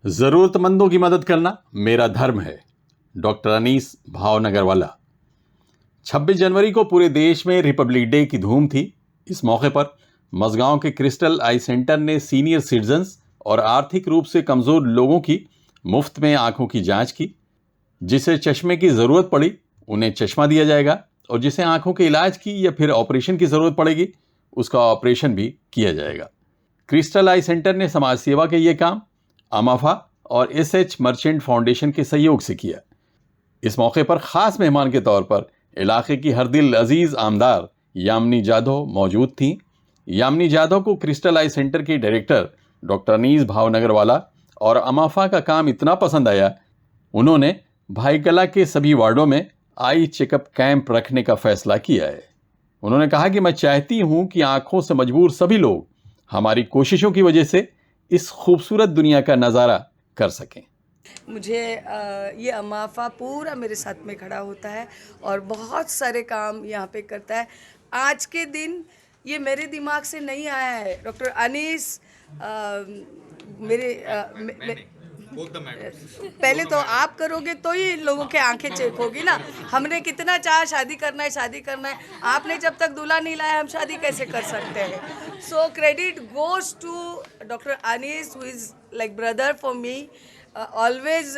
जरूरतमंदों की मदद करना मेरा धर्म है। डॉक्टर अनीस भावनगर वाला। 26 जनवरी को पूरे देश में रिपब्लिक डे की धूम थी। इस मौके पर मझगांव के क्रिस्टल आई सेंटर ने सीनियर सिटीजन्स और आर्थिक रूप से कमजोर लोगों की मुफ्त में आंखों की जांच की। जिसे चश्मे की जरूरत पड़ी उन्हें चश्मा दिया जाएगा और जिसे आंखों के इलाज की या फिर ऑपरेशन की जरूरत पड़ेगी उसका ऑपरेशन भी किया जाएगा। क्रिस्टल आई सेंटर ने समाज सेवा के ये काम अमाफा और एसएच मर्चेंट फाउंडेशन के सहयोग से किया। इस मौके पर खास मेहमान के तौर पर इलाके की हरदिल अजीज आमदार यामिनी जाधव मौजूद थीं। यामिनी जाधव को क्रिस्टल आई सेंटर के डायरेक्टर डॉक्टर अनीस भावनगर वाला और अमाफा का काम इतना पसंद आया, उन्होंने भाईकला के सभी वार्डों में आई चेकअप कैंप रखने का फैसला किया है। उन्होंने कहा कि मैं चाहती हूं कि आंखों से मजबूर सभी लोग हमारी कोशिशों की वजह से इस खूबसूरत दुनिया का नज़ारा कर सकें। मुझे ये अमाफा पूरा मेरे साथ में खड़ा होता है और बहुत सारे काम यहाँ पे करता है। आज के दिन ये मेरे दिमाग से नहीं आया है। डॉक्टर अनीस पहले तो आप करोगे तो ही लोगों के आंखें चेक होगी ना। हमने कितना चाहा शादी करना है, आपने जब तक दूल्हा नहीं लाया हम शादी कैसे कर सकते हैं। So credit goes to doctor Anees who is like brother for me. Always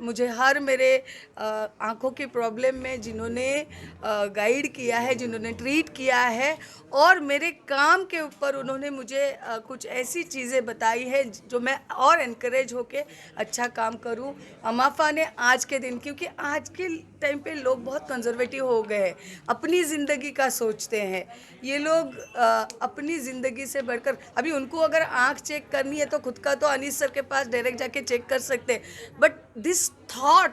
मुझे हर मेरे आँखों की प्रॉब्लम में जिन्होंने गाइड किया है, जिन्होंने ट्रीट किया है और मेरे काम के ऊपर उन्होंने मुझे कुछ ऐसी चीज़ें बताई है जो मैं और इनकरेज होके अच्छा काम करूं। अमाफा ने आज के दिन, क्योंकि आज के टाइम पे लोग बहुत कंजर्वेटिव हो गए हैं, अपनी ज़िंदगी का सोचते हैं। ये लोग अपनी ज़िंदगी से बढ़कर, अभी उनको अगर आँख चेक करनी है तो खुद का तो अनीस सर के पास डायरेक्ट जाके चेक कर सकते हैं, but this thought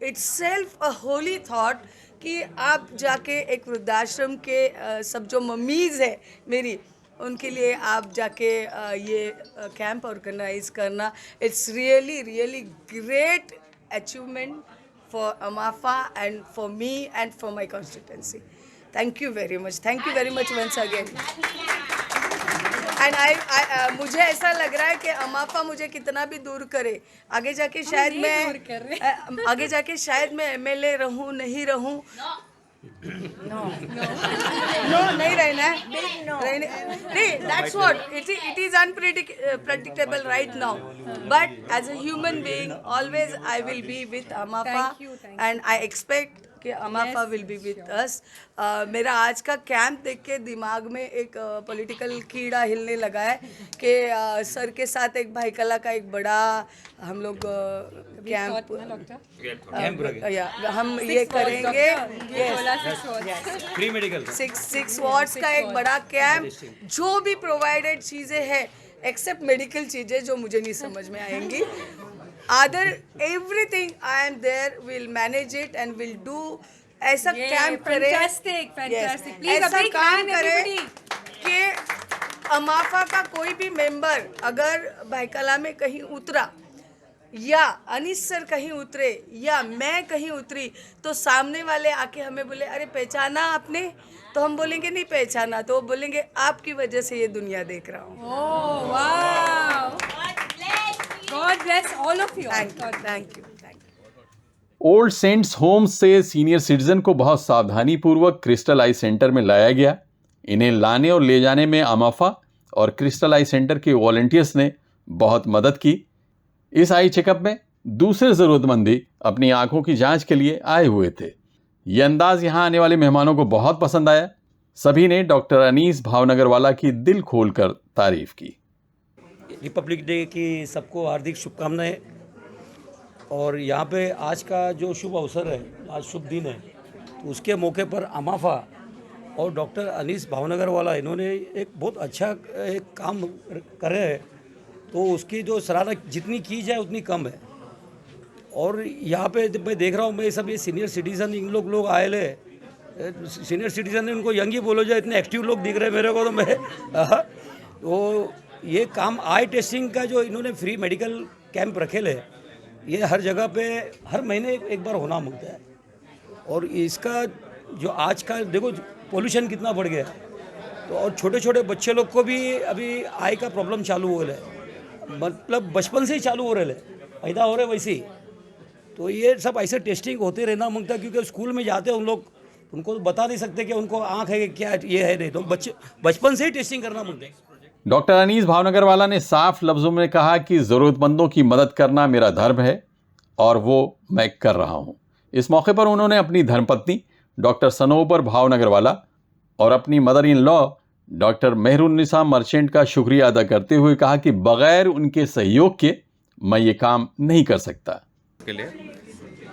itself a Holi thought कि आप जाके एक वृद्धाश्रम के सब जो मम्मीज़ है मेरी, उनके लिए आप जाके ये कैंप ऑर्गेनाइज करना, it's really really great achievement for Amafa and for me and for my constituency. Thank you very much once again. And मुझे ऐसा लग रहा है कि अमाफा मुझे कितना भी दूर करे, आगे जाके शायद मैं एमएलए रहूं नहीं रहूं। No, नहीं रहना है। नहीं, that's what it is unpredictable right now. But as a human being, always I will be with Amafa, and I expect कि अमाफा विल बी विथ अस। मेरा आज का कैंप देख के दिमाग में एक पॉलिटिकल कीड़ा हिलने लगा है कि सर के साथ एक भाईकला का एक बड़ा हम लोग कैंप हम ये करेंगे, फ्री मेडिकल 6 वार्ड्स का एक बड़ा कैंप, जो भी प्रोवाइडेड चीज़ें हैं एक्सेप्ट मेडिकल चीज़ें जो मुझे नहीं समझ में आएंगी, other everything I am there, will manage it and will do। ऐसा कैंप करे, ऐसा काम करे कि अमाफा का कोई भी मेंबर अगर भाईकला में कहीं उतरा या अनीस सर कहीं उतरे या मैं कहीं उतरी तो सामने वाले आके हमें बोले अरे पहचाना आपने, तो हम बोलेंगे नहीं पहचाना, तो वो बोलेंगे आपकी वजह से ये दुनिया देख रहा हूँ। Oh, wow. God bless all of you. Thank you. Old saints homes से सीनियर सिटीजन को बहुत सावधानी पूर्वक क्रिस्टल आई सेंटर में लाया गया। इन्हें लाने और ले जाने में अमाफा और क्रिस्टल आई सेंटर के वॉलंटियर्स ने बहुत मदद की। इस आई चेकअप में दूसरे जरूरतमंद भी अपनी आंखों की जांच के लिए आए हुए थे। यह अंदाज यहां आने वाले मेहमानों को बहुत पसंद आया। सभी ने डॉक्टर अनीस भावनगर वाला की दिल खोलकर तारीफ की। रिपब्लिक डे की सबको हार्दिक शुभकामनाएं। और यहाँ पे आज का जो शुभ अवसर है, आज शुभ दिन है, तो उसके मौके पर अमाफा और डॉक्टर अनीस भावनगर वाला इन्होंने एक बहुत अच्छा एक काम करे है, तो उसकी जो सराहना जितनी की जाए उतनी कम है। और यहाँ पे मैं देख रहा हूँ, मैं सब ये सीनियर सिटीज़न इन लोग आए ले, सीनियर सिटीज़न इनको यंग ही बोलो जाए, इतने एक्टिव लोग दिख रहे हैं मेरे को, तो मैं तो ये काम आई टेस्टिंग का जो इन्होंने फ्री मेडिकल कैंप रखे ले, ये हर जगह पे हर महीने एक बार होना मिलता है। और इसका जो आज का देखो पोल्यूशन कितना बढ़ गया, तो और छोटे छोटे बच्चे लोग को भी अभी आई का प्रॉब्लम चालू हो रहा है। मतलब बचपन से ही चालू हो रहे पैदा हो रहे वैसे ही। तो ये सब ऐसे टेस्टिंग होते रहना मांगता, क्योंकि स्कूल में जाते हैं उन लोग, उनको तो बता नहीं सकते कि उनको आँख है कि क्या ये है, नहीं तो बचपन से ही टेस्टिंग करना मांगते हैं। डॉक्टर अनीस भावनगर वाला ने साफ लफ्जों में कहा कि ज़रूरतमंदों की मदद करना मेरा धर्म है और वो मैं कर रहा हूं। इस मौके पर उन्होंने अपनी धर्मपत्नी डॉक्टर सनोबर भावनगर वाला और अपनी mother in law doctor Mehrunnisa merchant का शुक्रिया अदा करते हुए कहा कि बगैर उनके सहयोग के मैं ये काम नहीं कर सकता। के लिए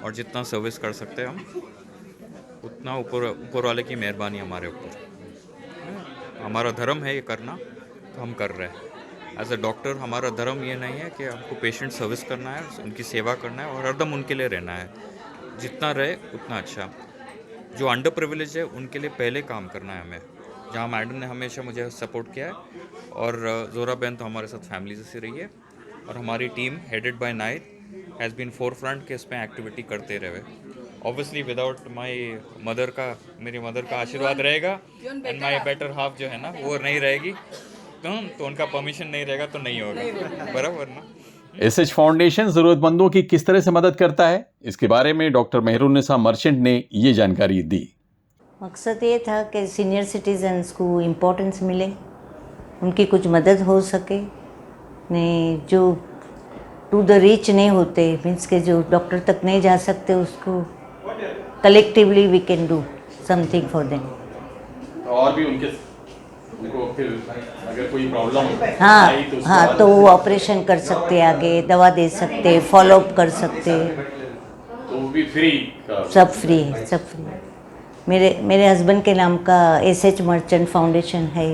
और जितना सर्विस कर सकते हैं हम उतना ऊपर वाले की मेहरबानी हमारे ऊपर। हमारा धर्म है ये करना, तो हम कर रहे हैं। एज अ डॉक्टर हमारा धर्म ये नहीं है कि हमको पेशेंट सर्विस करना है, उनकी सेवा करना है और हरदम उनके लिए रहना है। जितना रहे उतना अच्छा। जो अंडर प्रिविलेज है उनके लिए पहले काम करना है हमें, जहाँ मैडम ने हमेशा मुझे सपोर्ट किया है। और जोरा बहन तो हमारे साथ फैमिली से रही है और हमारी team headed by Knight has been forefront के इसमें एक्टिविटी करते रहे। ऑब्वियसली विदाउट माई मदर का, मेरी मदर का आशीर्वाद रहेगा एंड माई बेटर हाफ जो है ना वो नहीं रहेगी, तो उनका परमिशन नहीं रहेगा तो नहीं होगा, बराबर ना। एसएच फाउंडेशन जरूरतमंदों की किस तरह से मदद करता है, इसके बारे में डॉक्टर मेहरुन्निसा मर्चेंट ने ये जानकारी दी। मकसद ये था कि सीनियर सिटीजन्स को इम्पोर्टेंस मिले, उनकी कुछ मदद हो सके, नहीं जो टू द रीच नहीं होते, मीन्स के जो डॉक्टर तक नहीं जा सकते, उसको collectively we can do something for them. और भी उनको फिर अगर कोई प्रॉब्लम हाँ तो वो ऑपरेशन कर सकते, आगे दवा दे सकते, फॉलोअप कर सकते, तो भी फ्री सब फ्री है, सब फ्री है। मेरे हस्बैंड के नाम का एसएच मर्चेंट फाउंडेशन है,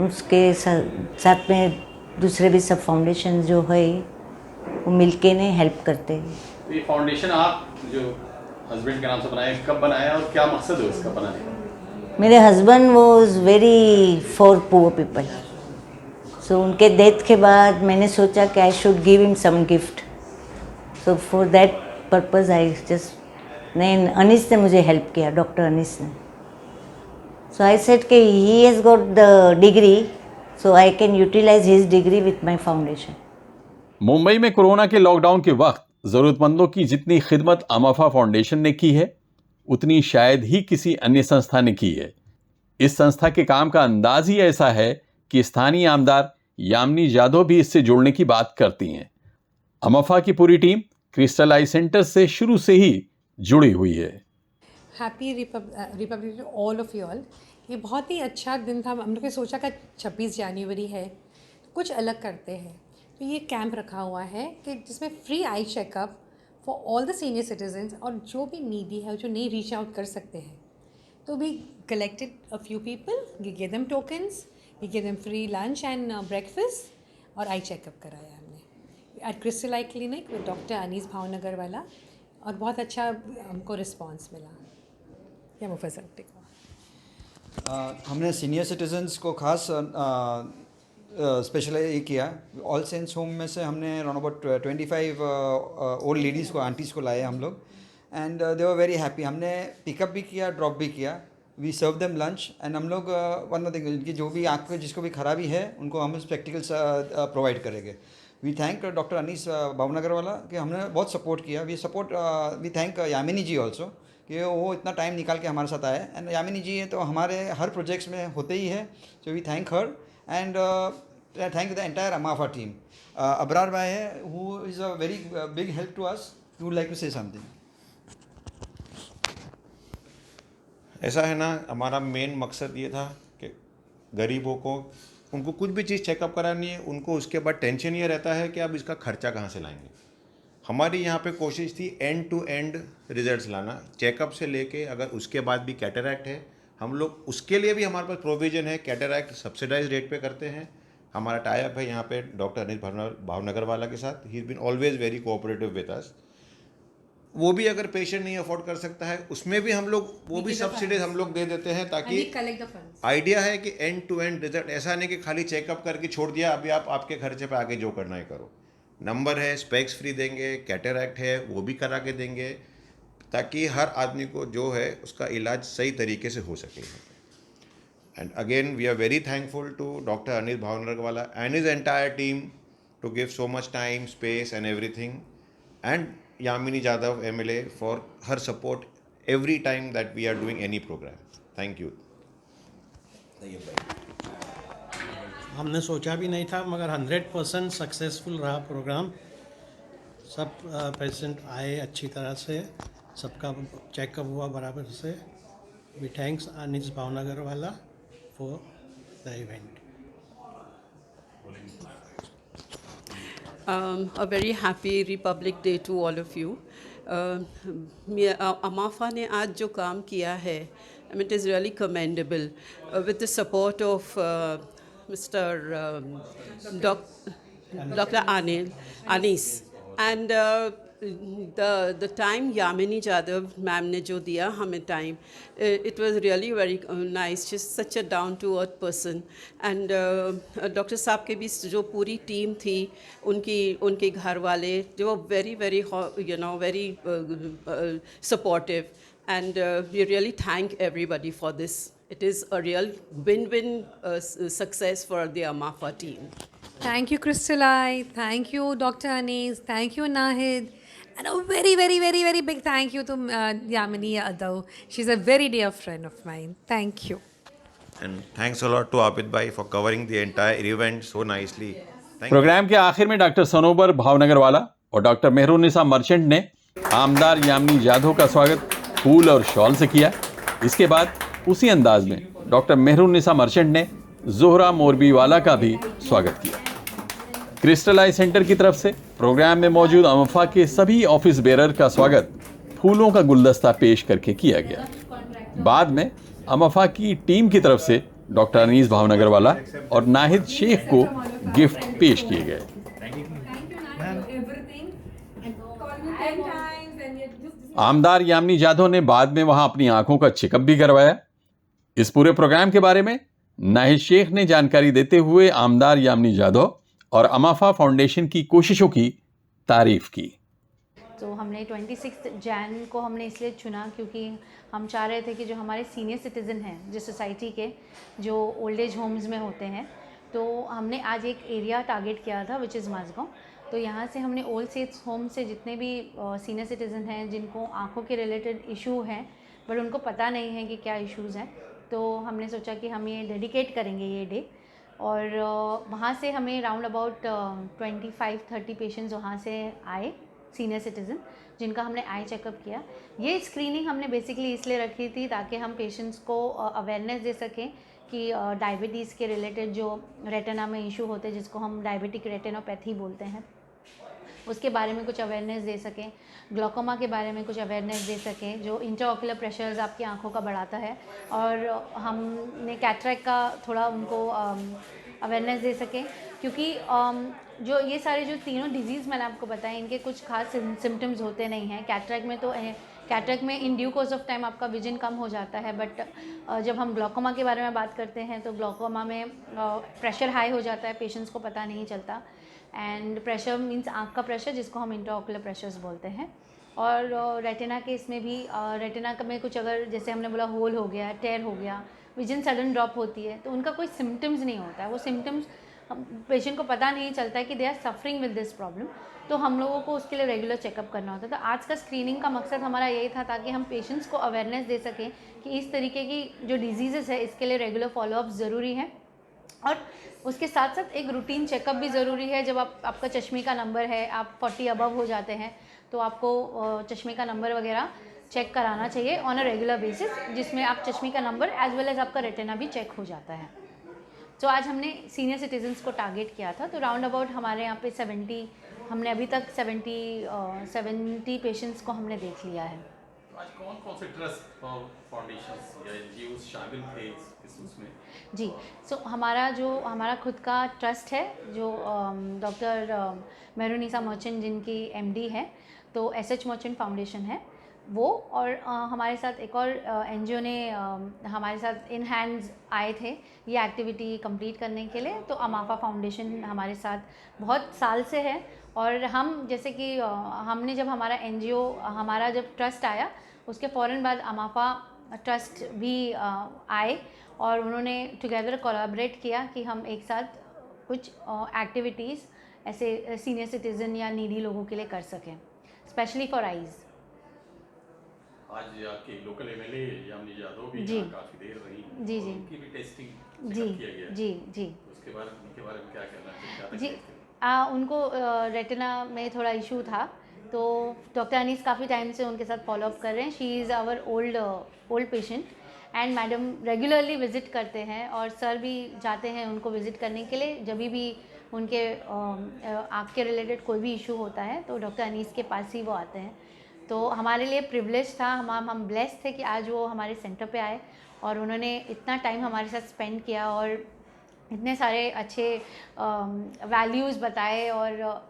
उसके साथ में दूसरे भी सब फाउंडेशन जो है वो मिलके ने हेल्प करते हैं। तो ये फाउंडेशन आप जो हस्बैंड के नाम से बनाए, कब बनाया और क्या मकसद है इसका बनाने का? मेरे husband was very for poor people, so उनके डेथ के बाद मैंने सोचा कि I should give him some gift, so for that purpose I just, नहीं अनीस ने मुझे हेल्प किया, डॉक्टर अनीस ने। सो आई सेड कि he has got the degree, so I can utilize his degree with my foundation. Mumbai में कोरोना के lockdown के वक्त जरूरतमंदों की जितनी खिदमत अमाफा फाउंडेशन ने की है उतनी शायद ही किसी अन्य संस्था ने की है। इस संस्था के काम का अंदाज ही ऐसा है कि स्थानीय आमदार यामिनी जाधव भी इससे जुड़ने की बात करती हैं। अमाफा की पूरी टीम क्रिस्टल आई सेंटर से शुरू से ही जुड़ी हुई है। Happy republic to all of you all. ये बहुत ही अच्छा दिन था। हम लोग ने सोचा कि 26 जनवरी है, कुछ अलग करते हैं, तो ये कैंप रखा हुआ है कि जिसमें free eye checkup for all the senior citizens, और जो भी नीडी है, जो नहीं रीच आउट कर सकते हैं, तो we collected a few people, we give them tokens, we give them free lunch and breakfast, और आई चेकअप कराया हमने at Crystal Eye Clinic with doctor Anees Bhavnagar वाला, और बहुत अच्छा हमको रिस्पॉन्स मिला। या मुफस्सर हमने सीनियर सिटीजन्स को खास स्पेशल ये किया। ऑल सेंट्स होम में से हमने अराउंड अबाउट 25 ओल्ड लेडीज़ को, आंटीज़ को लाए हम लोग, and they were very happy. हमने पिकअप भी किया, ड्रॉप भी किया, we serve them lunch, and हम लोग वन ऑफ द जो भी आँख में जिसको भी खराबी है उनको हम स्पेक्टिकल्स प्रोवाइड करेंगे। We thank doctor Anees Bhavnagar वाला कि हमने बहुत सपोर्ट किया। We thank Yamini ji also कि वो इतना टाइम निकाल के हमारे साथ आए, एंड यामिनी जी तो हमारे हर प्रोजेक्ट्स में होते ही है, so we thank her and thank the entire अमाफा टीम। अबरार भाई है who is a very big help to us, would like to say something. ऐसा है ना, हमारा मेन मकसद ये था कि गरीबों को, उनको कुछ भी चीज़ चेकअप करानी है, उनको उसके बाद टेंशन ये रहता है कि अब इसका खर्चा कहाँ से लाएंगे। हमारी यहाँ पे कोशिश थी एंड टू एंड रिजल्ट्स लाना, चेकअप से लेके अगर उसके बाद भी कैटरैक्ट है, हम लोग उसके लिए भी हमारे पास प्रोविज़न है। कैटरैक्ट सब्सिडाइज रेट पे करते हैं। हमारा टाइप है यहाँ पे डॉक्टर अनिल भावनगर वाला के साथ। He is been always very cooperative with us. वो भी अगर पेशेंट नहीं अफोर्ड कर सकता है उसमें भी हम लोग वो भी सब्सिडीज हम लोग दे देते हैं, ताकि आइडिया है कि एंड टू एंड रिजल्ट, ऐसा नहीं कि खाली चेकअप करके छोड़ दिया, अभी आप आपके खर्चे पे आगे जो करना है करो। नंबर है, स्पेक्स फ्री देंगे, कैटरैक्ट है वो भी करा के देंगे, ताकि हर आदमी को जो है उसका इलाज सही तरीके से हो सके। And again, we are very thankful to Dr. Anis Bhavnagarwala and his entire team to give so much time, space and everything. And Yamini Jadhav MLA for her support every time that we are doing any program. Thank you. हमने सोचा भी नहीं था, मगर 100% successful रहा programme. सब patient आए अच्छी तरह से, सबका चेकअप हुआ बराबर से। We thanks Anis Bhavnagarwala for the event. A very happy Republic Day to all of you. अमाफा ने आज जो काम किया है, it is really commendable with the support of Mr. Dr. Anis and the time Yamini Jadhav ma'am ने जो दिया हमें time, it was really very nice. She's such a down to earth person and doctor साहब के भी जो पूरी team थी, उनके घर वाले जो very very very supportive and we really thank everybody for this. It is a real win-win success for the Amafa team. Thank you, Crystalai. Thank you, Dr. Anis. Thank you, Nahid. And a very, very, very, very big thank you to Yamini Jadhav. She's a very dear friend of mine. Thank you. And thanks a lot to Abid Bhai for covering the entire event so nicely. Thank programme के आखिर में doctor Sanobar भावनगरवाला और doctor Mehrunnisa merchant ने आमदार यामिनी जाधव का स्वागत फूल और shawl से किया। इसके बाद उसी अंदाज में डॉक्टर मेहरुन्निसा मर्चेंट ने जोहरा मोरबीवाला का भी स्वागत किया। क्रिस्टलाई सेंटर की तरफ से प्रोग्राम में मौजूद अमफा के सभी ऑफिस बेरर का स्वागत फूलों का गुलदस्ता पेश करके किया गया। बाद में अमफा की टीम की तरफ से डॉक्टर अनीस भावनगरवाला और नाहिद शेख को गिफ्ट पेश किए गए। आमदार यामिनी जाधव ने बाद में वहां अपनी आंखों का चेकअप भी करवाया। इस पूरे प्रोग्राम के बारे में नाहिद शेख ने जानकारी देते हुए आमदार यामिनी जाधव और अमाफा फाउंडेशन की कोशिशों की तारीफ की। तो हमने 26 जैन को हमने इसलिए चुना क्योंकि हम चाह रहे थे कि जो हमारे सीनियर सिटीज़न हैं जिस सोसाइटी के, जो ओल्ड एज होम्स में होते हैं, तो हमने आज एक एरिया टारगेट किया था विच इज़ माझगांव। तो यहाँ से हमने ओल्ड एज होम से जितने भी सीनियर सिटीज़न हैं जिनको आँखों के रिलेटेड इशू हैं बट उनको पता नहीं है कि क्या इश्यूज़ हैं, तो हमने सोचा कि हम ये डेडिकेट करेंगे ये डे। और वहाँ से हमें राउंड अबाउट 25-30 पेशेंट्स वहाँ से आए, सीनियर सिटीज़न, जिनका हमने आई चेकअप किया। ये स्क्रीनिंग हमने बेसिकली इसलिए रखी थी ताकि हम पेशेंट्स को अवेयरनेस दे सकें कि डायबिटीज़ के रिलेटेड जो रेटिना में इशू होते हैं जिसको हम डायबिटिक रेटिनोपैथी बोलते हैं, उसके बारे में कुछ अवेयरनेस दे सकें, ग्लोकोमा के बारे में कुछ अवेयरनेस दे सकें जो इंट्राओकुलर प्रेशर्स आपकी आंखों का बढ़ाता है, और हमने कैटरैक्ट का थोड़ा उनको अवेयरनेस दे सकें क्योंकि जो ये सारे जो तीनों डिजीज़ मैंने आपको बताया इनके कुछ खास सिम्टम्स होते नहीं हैं। कैटरैक्ट में in due course of time आपका विजन कम हो जाता है, बट जब हम ग्लोकोमा के बारे में बात करते हैं तो ग्लोकोमा में प्रेशर हाई हो जाता है, पेशेंट्स को पता नहीं चलता। एंड प्रेशर मींस आँख का प्रेशर जिसको हम इंट्राओकुलर प्रेशर्स बोलते हैं। और रेटिना के इसमें भी रेटिना में कुछ अगर जैसे हमने बोला होल हो गया, टेयर हो गया, विजन सडन ड्रॉप होती है, तो उनका कोई सिम्टम्स नहीं होता है। वो सिम्टम्स पेशेंट को पता नहीं चलता है कि they are suffering with this problem, तो हम लोगों को उसके लिए रेगुलर चेकअप करना होता है। तो आज का स्क्रीनिंग का मकसद हमारा यही था ताकि हम पेशेंट्स को अवेयरनेस दे सकें कि इस तरीके की जो डिजीज़ेस है इसके लिए रेगुलर फॉलोअप ज़रूरी है, और उसके साथ साथ एक रूटीन चेकअप भी ज़रूरी है। जब आपका चश्मे का नंबर है, आप 40 अबव हो जाते हैं, तो आपको चश्मे का नंबर वगैरह चेक कराना चाहिए ऑन अ रेगुलर बेसिस, जिसमें आप चश्मे का नंबर एज वेल एज़ आपका रेटिना भी चेक हो जाता है। तो आज हमने सीनियर सिटीजन्स को टारगेट किया था, तो राउंड अबाउट हमारे यहाँ पे 70 हमने अभी तक 70 पेशेंट्स को हमने देख लिया है। आज कौन से ट्रस्ट फाउंडेशंस या एनजीओ शामिल थे इसमें? जी, सो हमारा खुद का ट्रस्ट है जो डॉक्टर मेहरुन्निसा मर्चेंट जिनकी एमडी है, तो एसएच मर्चेंट फाउंडेशन है वो, और हमारे साथ एक और एनजीओ ने हमारे साथ इन हैंड्स आए थे ये एक्टिविटी कंप्लीट करने के लिए। तो अमाफा फाउंडेशन हमारे साथ बहुत साल से है, और हम जैसे कि हमने जब हमारा एनजीओ हमारा जब ट्रस्ट आया उसके फ़ौरन बाद अमाफा ट्रस्ट भी आए और उन्होंने टुगेदर कोलैबोरेट किया कि हम एक साथ कुछ एक्टिविटीज़ ऐसे सीनियर सिटीज़न या नीडी लोगों के लिए कर सकें, स्पेशली फॉर आइज़। आज आपके लोकल एमएलए यामिनी यादव भी जी। यहाँ काफ़ी देर रही, जी, और जी। उनकी भी टेस्टिंग जी किया गया। जी जी उसके बारे में क्या कहना है? जी। उनको रेटिना में थोड़ा इशू था, तो डॉक्टर अनीस काफ़ी टाइम से उनके साथ फॉलोअप कर रहे हैं। She is our old patient and madam regularly visit करते हैं और सर भी जाते हैं उनको विज़िट करने के लिए। जब भी उनके आँख के रिलेटेड कोई भी इशू होता है तो डॉक्टर अनीस के पास ही वो आते हैं। तो हमारे लिए प्रिविलेज था, हम ब्लेस्ड थे कि आज वो हमारे सेंटर पे आए और उन्होंने इतना टाइम हमारे साथ स्पेंड किया और इतने सारे अच्छे वैल्यूज़ बताए और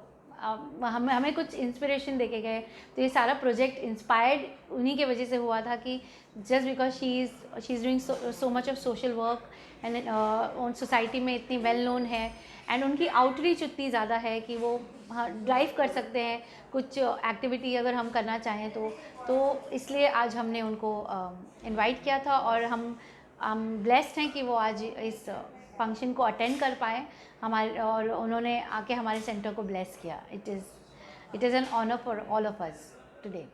हमें कुछ इंस्पिरेशन देके गए। तो ये सारा प्रोजेक्ट इंस्पायर्ड उन्हीं के वजह से हुआ था कि just because she is doing so much of social work and society में इतनी वेल नोन है एंड उनकी आउटरीच इतनी ज़्यादा है कि वो ड्राइव कर सकते हैं कुछ एक्टिविटी अगर हम करना चाहें तो इसलिए आज हमने उनको इनवाइट किया था और हम ब्लेस्ड हैं कि वो आज इस फंक्शन को अटेंड कर पाए हमारे और उन्होंने आके हमारे सेंटर को ब्लेस किया। It is an honour for all of us today.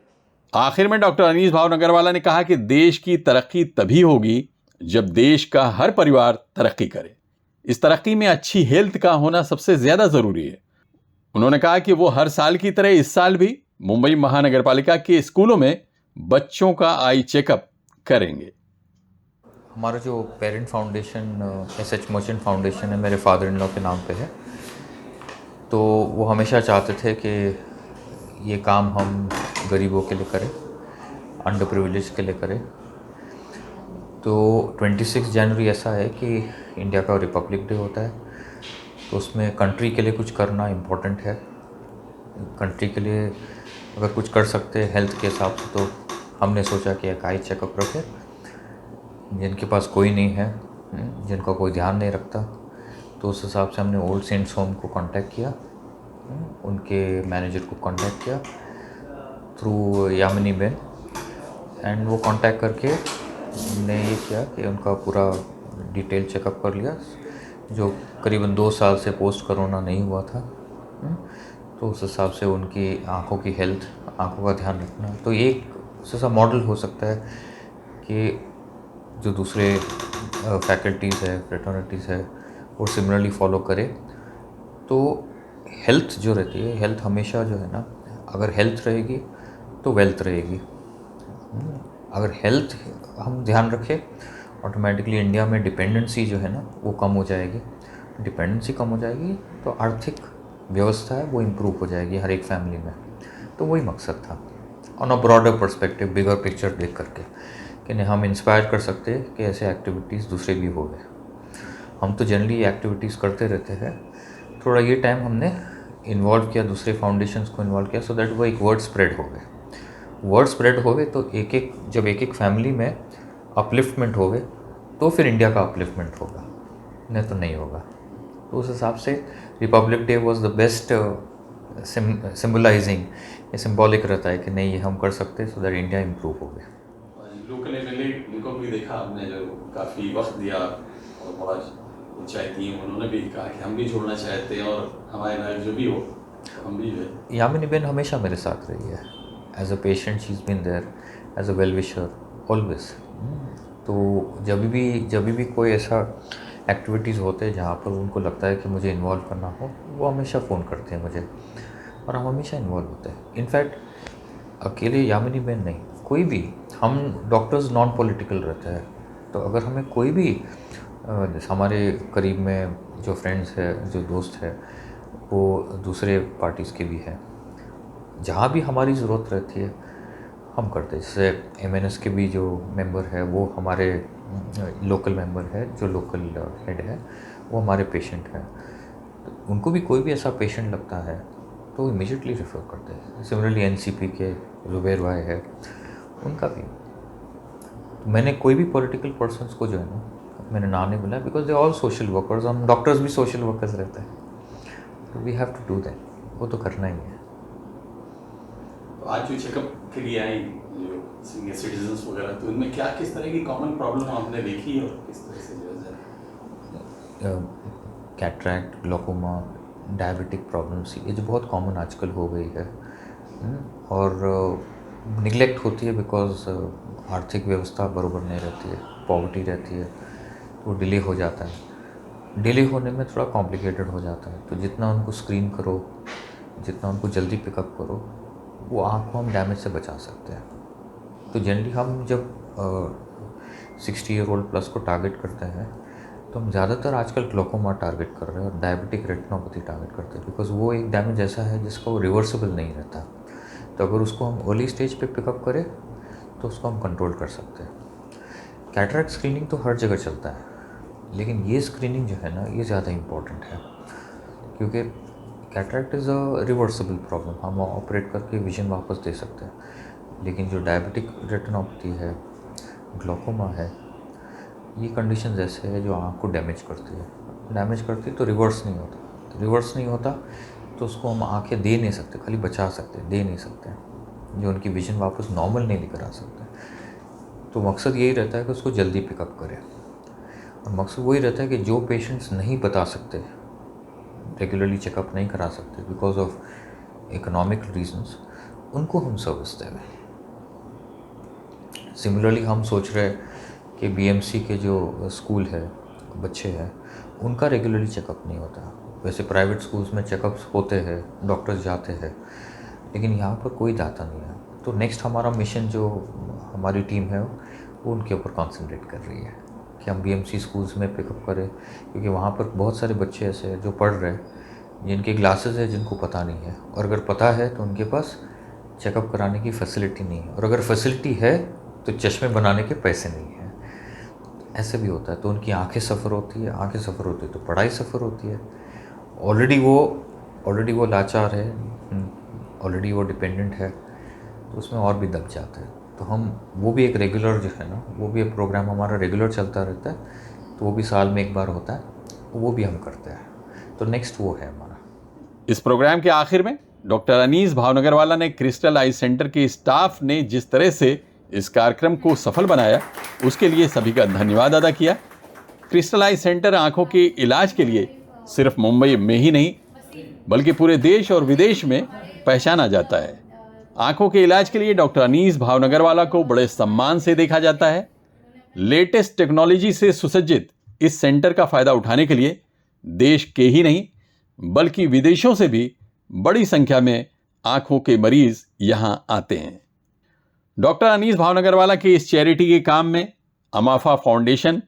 आखिर में डॉक्टर अनीस भावनगरवाला ने कहा कि देश की तरक्की तभी होगी जब देश का हर परिवार तरक्की करे। इस तरक्की में अच्छी हेल्थ का होना सबसे ज्यादा जरूरी है। उन्होंने कहा कि वो हर साल की तरह इस साल भी मुंबई महानगरपालिका के स्कूलों में बच्चों का आई चेकअप करेंगे। हमारा जो parent foundation SH merchant foundation है, मेरे फादर इन लॉ के नाम पे है। तो वो हमेशा चाहते थे कि ये काम हम गरीबों के लिए करें, अंडर प्रिविलेज के लिए करें। तो 26 जनवरी ऐसा है कि इंडिया का रिपब्लिक डे होता है, तो उसमें कंट्री के लिए कुछ करना इम्पोर्टेंट है। कंट्री के लिए अगर कुछ कर सकते हैं हेल्थ के हिसाब से, तो हमने सोचा कि एक आई चेकअप रखें। जिनके पास कोई नहीं है, जिनका कोई ध्यान नहीं रखता, तो उस हिसाब से हमने ओल्ड सेंट्स होम को कांटेक्ट किया, उनके मैनेजर को कांटेक्ट किया थ्रू यामिनी बेन, एंड वो कांटेक्ट करके हमने ये किया कि उनका पूरा डिटेल चेकअप कर लिया, जो करीबन 2 साल से पोस्ट कोरोना नहीं हुआ था। तो उस हिसाब से उनकी आँखों की हेल्थ, आँखों का ध्यान रखना, तो ये एक ऐसा मॉडल हो सकता है कि जो दूसरे फैकल्टीज़ है, फ्रेटर्निटीज़ है, वो सिमिलरली फॉलो करे। तो हेल्थ जो रहती है, हेल्थ हमेशा जो है ना, अगर हेल्थ रहेगी तो वेल्थ रहेगी। अगर हेल्थ हम ध्यान रखें, ऑटोमेटिकली इंडिया में डिपेंडेंसी जो है ना वो कम हो जाएगी। डिपेंडेंसी कम हो जाएगी तो आर्थिक व्यवस्था है वो इम्प्रूव हो जाएगी हर एक फैमिली में। तो वही मकसद था, on a broader perspective, bigger picture देख करके, कि नहीं हम इंस्पायर कर सकते हैं कि ऐसे एक्टिविटीज़ दूसरे भी हो गए। हम तो जनरली एक्टिविटीज़ करते रहते हैं, थोड़ा ये टाइम हमने इन्वॉल्व किया, दूसरे फाउंडेशंस को इन्वॉल्व किया, सो दैट वो एक वर्ड स्प्रेड हो गए। वर्ड स्प्रेड हो गए तो जब एक फैमिली में अपलिफ्टमेंट हो गए तो फिर इंडिया का अपलिफ्टमेंट होगा, नहीं तो नहीं होगा। तो उस हिसाब से Republic day was the best symbolising, ये सिम्बॉलिक रहता है कि नहीं ये हम कर सकते हैं, सो दैट इंडिया इम्प्रूव हो गया। लोकल एमएलए उनको भी देखा आपने, जो काफ़ी वक्त दिया और बहुत ऊंचाई दी, उन्होंने भी कहा कि हम भी छोड़ना चाहते हैं और हमारे नायक जो भी हो हम भी जो है। यामिनी बेन हमेशा मेरे साथ रही है, as a patient she is been there, as a well wisher always. तो जब भी कोई ऐसा एक्टिविटीज़ होते हैं जहाँ पर उनको लगता है कि मुझे इन्वॉल्व करना हो, वो हमेशा फ़ोन करते हैं मुझे और हम हमेशा इन्वॉल्व होते हैं। इनफैक्ट अकेले यामिनी बेन नहीं, कोई भी, हम डॉक्टर्स नॉन पॉलिटिकल रहते हैं, तो अगर हमें कोई भी हमारे करीब में जो फ्रेंड्स है, जो दोस्त है, वो दूसरे पार्टीज़ के भी हैं, जहाँ भी हमारी ज़रूरत रहती है हम करते हैं। जैसे MNS के भी जो मेंबर है वो हमारे लोकल मेंबर है, जो लोकल हेड है वो हमारे पेशेंट हैं, तो उनको भी कोई भी ऐसा पेशेंट लगता है तो इमीडिएटली रेफ़र करते हैं। सिमिलरली NCP के जुबैर भाई है, उनका भी। मैंने कोई भी पॉलिटिकल पर्सन्स को जो है ना, मैंने नाम नहीं बोला, because they all social workers. हम डॉक्टर्स भी सोशल वर्कर्स रहते हैं, तो we have to do that, वो तो करना ही है। तो आज जो चेकअप के लिए आई जो सीनियर सिटीजन्स वगैरह, तो इनमें क्या किस तरह की कॉमन प्रॉब्लम आपने देखी है और किस तरह से जो है कैटरैक्ट, ग्लोकोमा, डायबिटिक प्रॉब्लम्स, ये जो बहुत कॉमन आजकल हो गई है और निगलेक्ट होती है बिकॉज आर्थिक व्यवस्था बराबर नहीं रहती है, पॉवर्टी रहती है, तो डिले हो जाता है। डिले होने में थोड़ा कॉम्प्लिकेटेड हो जाता है, तो जितना उनको स्क्रीन करो, जितना उनको जल्दी पिकअप करो, वो आँख को हम डैमेज से बचा सकते हैं। तो जनरली हम जब 60 ईयर ओल्ड प्लस को टारगेट करते हैं तो हम ज़्यादातर आजकल ग्लोकोमा टारगेट कर रहे हैं और डायबिटिक रेटिनोपैथी टारगेट करते हैं, बिकॉज वो एक डैमेज ऐसा है जिसका वो रिवर्सिबल नहीं रहता। तो अगर उसको हम अर्ली स्टेज पे पिकअप करें तो उसको हम कंट्रोल कर सकते हैं। कैटरैक्ट स्क्रीनिंग तो हर जगह चलता है, लेकिन ये स्क्रीनिंग जो है ना, ये ज़्यादा इम्पॉर्टेंट है, क्योंकि cataract is a reversible problem, हम ऑपरेट करके विजन वापस दे सकते हैं। लेकिन जो डायबिटिक रेटिनोपैथी है, ग्लोकोमा है, ये कंडीशन ऐसे है जो आँख को डैमेज करती है तो रिवर्स नहीं होता तो उसको हम आँखें दे नहीं सकते, खाली बचा सकते, दे नहीं सकते, जो उनकी विजन वापस नॉर्मल नहीं लेकर आ सकते। तो मकसद यही रहता है कि उसको जल्दी पिकअप करें, और मकसद वही रहता है कि जो पेशेंट्स नहीं बता सकते, रेगुलरली चेकअप नहीं करा सकते बिकॉज ऑफ इकोनॉमिक रीजंस, उनको हम सर्विस दें। सिमिलरली हम सोच रहे हैं कि बीएमसी के जो स्कूल है, बच्चे हैं, उनका रेगुलरली चेकअप नहीं होता। वैसे प्राइवेट स्कूल्स में चेकअप्स होते हैं, डॉक्टर्स जाते हैं, लेकिन यहाँ पर कोई जाता नहीं है। तो नेक्स्ट हमारा मिशन जो हमारी टीम है वो उनके ऊपर कॉन्सेंट्रेट कर रही है कि हम बीएमसी स्कूल्स में पिकअप करें, क्योंकि वहाँ पर बहुत सारे बच्चे ऐसे हैं जो पढ़ रहे हैं, जिनके ग्लासेस है, जिनको पता नहीं है, और अगर पता है तो उनके पास चेकअप कराने की फैसिलिटी नहीं है, और अगर फैसिलिटी है तो चश्मे बनाने के पैसे नहीं हैं। ऐसे भी होता है, तो उनकी आंखें सफ़र होती है तो पढ़ाई सफ़र होती है। ऑलरेडी वो लाचार है, ऑलरेडी वो डिपेंडेंट है, तो उसमें और भी दब जाते हैं। तो हम वो भी एक रेगुलर जो है ना, वो भी एक प्रोग्राम हमारा रेगुलर चलता रहता है, तो वो भी साल में एक बार होता है, वो भी हम करते हैं। तो नेक्स्ट वो है हमारा। इस प्रोग्राम के आखिर में डॉक्टर अनीस भावनगर वाला ने क्रिस्टल आई सेंटर के स्टाफ ने जिस तरह से इस कार्यक्रम को सफल बनाया, उसके लिए सभी का धन्यवाद अदा किया। क्रिस्टल आई सेंटर आंखों के इलाज के लिए सिर्फ मुंबई में ही नहीं बल्कि पूरे देश और विदेश में पहचाना जाता है। आंखों के इलाज के लिए डॉक्टर अनीस भावनगर वाला को बड़े सम्मान से देखा जाता है। लेटेस्ट टेक्नोलॉजी से सुसज्जित इस सेंटर का फायदा उठाने के लिए देश के ही नहीं बल्कि विदेशों से भी बड़ी संख्या में आंखों के मरीज यहां आते हैं। डॉक्टर अनीस भावनगर वाला के इस चैरिटी के काम में अमाफा फाउंडेशन,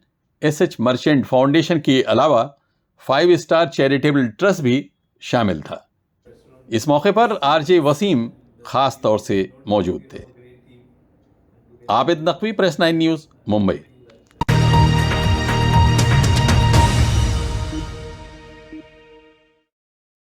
एसएच मर्चेंट फाउंडेशन के अलावा 5 स्टार चैरिटेबल ट्रस्ट भी शामिल था। इस मौके पर आरजे वसीम खास तौर से मौजूद थे। Abid Naqvi, press 9 news, Mumbai.